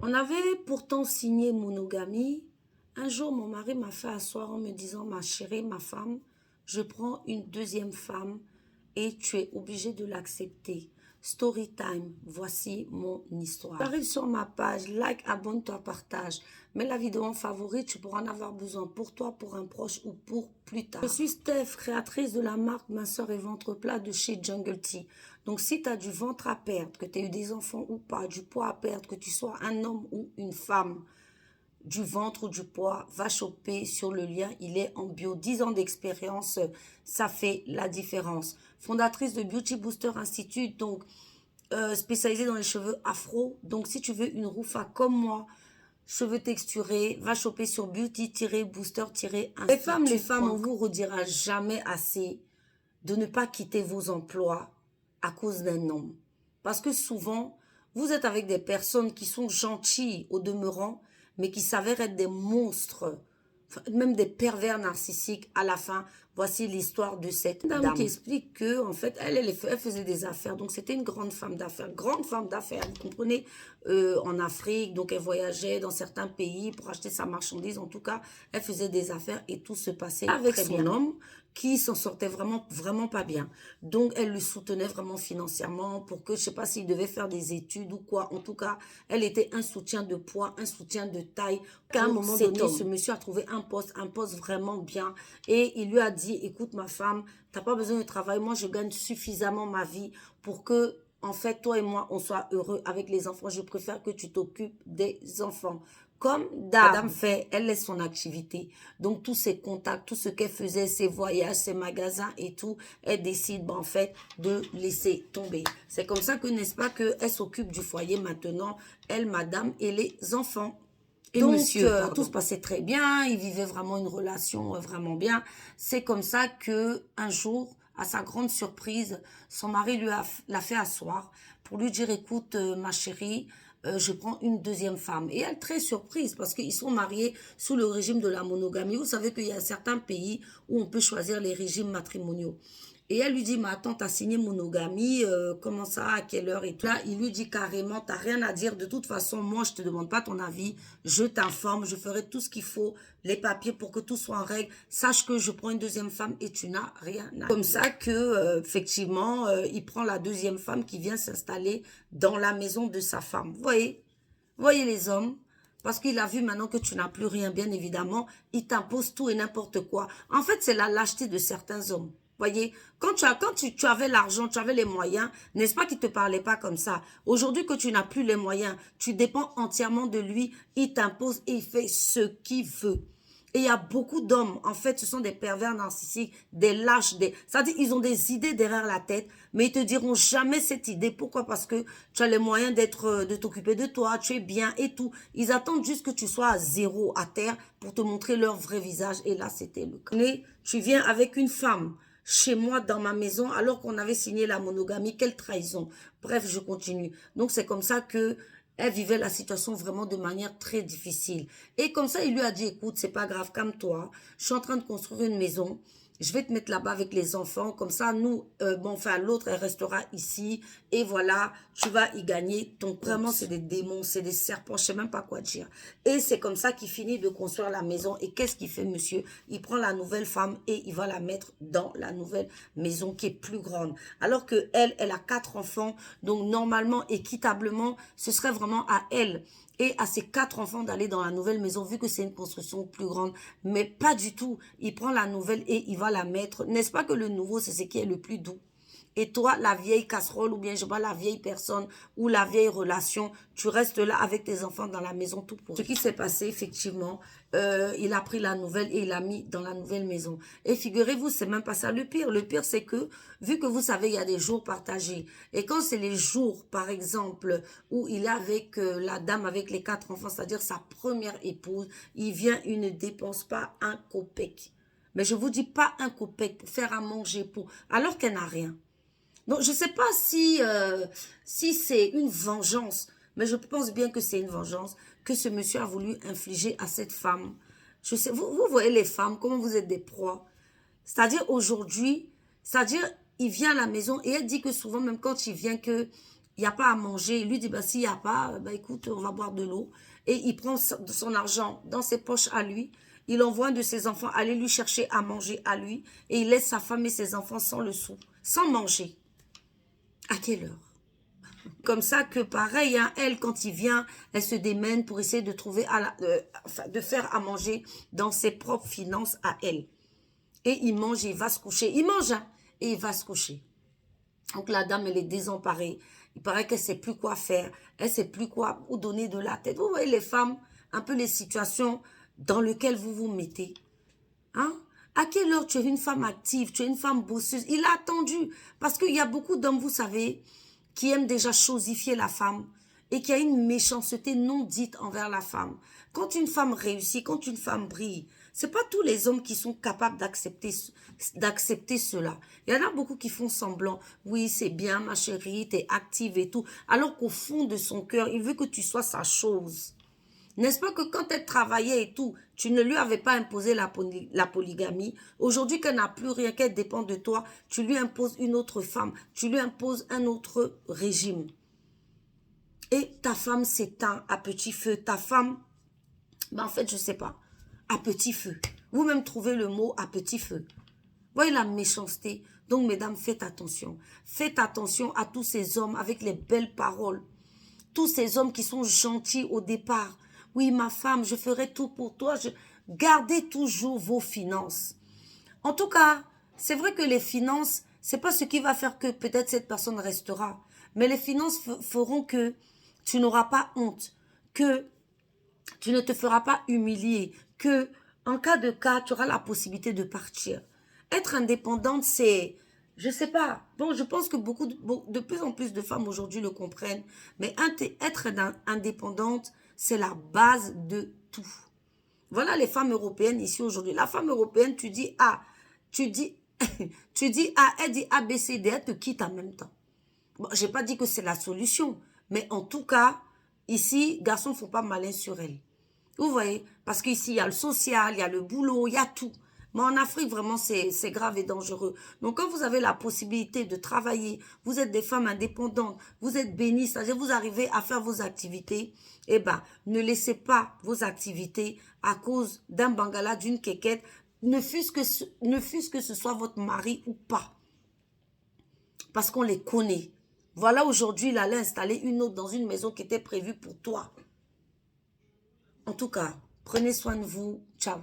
On avait pourtant signé monogamie. Un jour, mon mari m'a fait asseoir en me disant, ma chérie, ma femme, je prends une deuxième femme et tu es obligée de l'accepter. Story time, voici mon histoire. Arrive sur ma page, like, abonne-toi, partage. Mets la vidéo en favori, tu pourras en avoir besoin pour toi, pour un proche ou pour plus tard. Je suis Steph, créatrice de la marque Minceur et Ventre Plat de chez Jungle Tea. Donc si tu as du ventre à perdre, que tu aies eu des enfants ou pas, du poids à perdre, que tu sois un homme ou une femme, du ventre ou du poids, va choper sur le lien, il est en bio. 10 ans d'expérience, ça fait la différence. Fondatrice de Beauty Booster Institute, donc spécialisée dans les cheveux afro. Donc si tu veux une roufa comme moi, cheveux texturés, va choper sur beauty-booster-institute. Les femmes, on vous redira jamais assez de ne pas quitter vos emplois à cause d'un homme. Parce que souvent, vous êtes avec des personnes qui sont gentilles au demeurant, mais qui s'avèrent être des monstres, même des pervers narcissiques à la fin. Voici l'histoire de cette dame qui explique que, en fait, elle faisait des affaires. Donc, c'était une grande femme d'affaires, vous comprenez, en Afrique. Donc, elle voyageait dans certains pays pour acheter sa marchandise. En tout cas, elle faisait des affaires et tout se passait avec son homme qui s'en sortait vraiment pas bien. Donc, elle le soutenait vraiment financièrement pour que, je sais pas s'il devait faire des études ou quoi. En tout cas, elle était un soutien de poids, un soutien de taille. À un moment donné, ce monsieur a trouvé un poste vraiment bien. Et il lui a dit, écoute ma femme, t'as pas besoin de travail. Moi, je gagne suffisamment ma vie pour que, en fait, toi et moi, on soit heureux avec les enfants. Je préfère que tu t'occupes des enfants. Comme Dame fait, elle laisse son activité. Donc, tous ses contacts, tout ce qu'elle faisait, ses voyages, ses magasins et tout, elle décide, en fait, de laisser tomber. C'est comme ça que, n'est-ce pas, qu'elle s'occupe du foyer maintenant, elle, madame, et les enfants. Et donc, monsieur, tout se passait très bien. Ils vivaient vraiment une relation vraiment bien. C'est comme ça que un jour, à sa grande surprise, son mari l'a fait asseoir pour lui dire, écoute, ma chérie, je prends une deuxième femme. Et elle, très surprise, parce qu'ils sont mariés sous le régime de la monogamie. Vous savez qu'il y a certains pays où on peut choisir les régimes matrimoniaux. Et elle lui dit, mais attends, t'as signé monogamie, comment ça, à quelle heure et tout. Là, il lui dit carrément, t'as rien à dire. De toute façon, moi, je te demande pas ton avis. Je t'informe, je ferai tout ce qu'il faut, les papiers pour que tout soit en règle. Sache que je prends une deuxième femme et tu n'as rien à dire. Comme ça que, effectivement, il prend la deuxième femme qui vient s'installer dans la maison de sa femme. Vous voyez les hommes? Parce qu'il a vu maintenant que tu n'as plus rien, bien évidemment, il t'impose tout et n'importe quoi. En fait, c'est la lâcheté de certains hommes. Voyez, quand tu avais l'argent, tu avais les moyens, n'est-ce pas qu'il ne te parlait pas comme ça? Aujourd'hui que tu n'as plus les moyens, tu dépends entièrement de lui, il t'impose et il fait ce qu'il veut. Et il y a beaucoup d'hommes, en fait, ce sont des pervers narcissiques, des lâches, c'est-à-dire ils ont des idées derrière la tête, mais ils te diront jamais cette idée. Pourquoi? Parce que tu as les moyens de t'occuper de toi, tu es bien et tout. Ils attendent juste que tu sois à zéro, à terre, pour te montrer leur vrai visage. Et là, c'était le cas. Tu viens avec une femme chez moi, dans ma maison, alors qu'on avait signé la monogamie. Quelle trahison. Bref, je continue. Donc, c'est comme ça que elle vivait la situation vraiment de manière très difficile. Et comme ça, il lui a dit, écoute, c'est pas grave, calme-toi. Je suis en train de construire une maison. Je vais te mettre là-bas avec les enfants. Comme ça, nous, enfin, l'autre, elle restera ici. Et voilà, tu vas y gagner ton compte. Vraiment, c'est des démons, c'est des serpents. Je sais même pas quoi dire. Et c'est comme ça qu'il finit de construire la maison. Et qu'est-ce qu'il fait, monsieur? Il prend la nouvelle femme et il va la mettre dans la nouvelle maison qui est plus grande. Alors que elle a 4 enfants. Donc, normalement, équitablement, ce serait vraiment à elle et à ses 4 enfants d'aller dans la nouvelle maison, vu que c'est une construction plus grande. Mais pas du tout. Il prend la nouvelle et il va la mettre. N'est-ce pas que le nouveau, c'est ce qui est le plus doux? Et toi, la vieille casserole, ou bien, je sais pas, la vieille personne, ou la vieille relation, tu restes là avec tes enfants dans la maison tout pour. Ce qui s'est passé, effectivement, il a pris la nouvelle et il l'a mis dans la nouvelle maison. Et figurez-vous, c'est même pas ça le pire. Le pire, c'est que, vu que vous savez, il y a des jours partagés. Et quand c'est les jours, par exemple, où il est avec la dame avec les 4 enfants, c'est-à-dire sa première épouse, il vient, il ne dépense pas un copec. Mais je vous dis pas un copec pour faire à manger, alors qu'elle n'a rien. Donc, je ne sais pas si c'est une vengeance, mais je pense bien que c'est une vengeance que ce monsieur a voulu infliger à cette femme. Je sais, vous voyez les femmes, comment vous êtes des proies. C'est-à-dire aujourd'hui, c'est-à-dire il vient à la maison et elle dit que souvent, même quand il vient, que il n'y a pas à manger. Il lui dit, bah, s'il n'y a pas, bah, écoute, on va boire de l'eau. Et il prend son argent dans ses poches à lui. Il envoie un de ses enfants aller lui chercher à manger à lui. Et il laisse sa femme et ses enfants sans le sou, sans manger. À quelle heure? Comme ça que pareil, hein, elle, quand il vient, elle se démène pour essayer de trouver, de faire à manger dans ses propres finances à elle. Et il mange et il va se coucher. Il mange, hein, et il va se coucher. Donc la dame, elle est désemparée. Il paraît qu'elle ne sait plus quoi faire. Elle ne sait plus quoi où donner de la tête. Vous voyez les femmes, un peu les situations dans lesquelles vous vous mettez. Hein? À quelle heure tu es une femme active, tu es une femme bosseuse? Il a attendu. Parce qu'il y a beaucoup d'hommes, vous savez, qui aiment déjà chosifier la femme et qui a une méchanceté non dite envers la femme. Quand une femme réussit, quand une femme brille, c'est pas tous les hommes qui sont capables d'accepter cela. Il y en a beaucoup qui font semblant. Oui, c'est bien, ma chérie, tu es active et tout. Alors qu'au fond de son cœur, il veut que tu sois sa chose. N'est-ce pas que quand elle travaillait et tout, tu ne lui avais pas imposé la polygamie. Aujourd'hui qu'elle n'a plus rien, qu'elle dépend de toi, tu lui imposes une autre femme, tu lui imposes un autre régime. Et ta femme s'éteint à petit feu. Ta femme, ben en fait, je ne sais pas, à petit feu. Vous-même trouvez le mot à petit feu. Voyez la méchanceté. Donc, mesdames, faites attention. Faites attention à tous ces hommes avec les belles paroles. Tous ces hommes qui sont gentils au départ. Oui, ma femme, je ferai tout pour toi. Gardez toujours vos finances. En tout cas, c'est vrai que les finances, c'est pas ce qui va faire que peut-être cette personne restera. Mais les finances feront que tu n'auras pas honte, que tu ne te feras pas humilier, que en cas de cas, tu auras la possibilité de partir. Être indépendante, c'est, je sais pas, bon, je pense que de plus en plus de femmes aujourd'hui le comprennent, mais être indépendante, c'est la base de tout. Voilà les femmes européennes ici aujourd'hui. La femme européenne, tu dis A, tu dis, tu dis A, elle dit A, B, C, D, elle te quitte en même temps. Bon, j'ai pas dit que c'est la solution, mais en tout cas, ici, garçons ne font pas malin sur elle. Vous voyez, parce qu'ici, il y a le social, il y a le boulot, il y a tout. Mais en Afrique, vraiment, c'est grave et dangereux. Donc, quand vous avez la possibilité de travailler, vous êtes des femmes indépendantes, vous êtes bénies, c'est-à-dire vous arrivez à faire vos activités, eh ben, ne laissez pas vos activités à cause d'un bangala, d'une quéquette, ne fût-ce que ce soit votre mari ou pas. Parce qu'on les connaît. Voilà, aujourd'hui, il allait installer une autre dans une maison qui était prévue pour toi. En tout cas, prenez soin de vous. Ciao.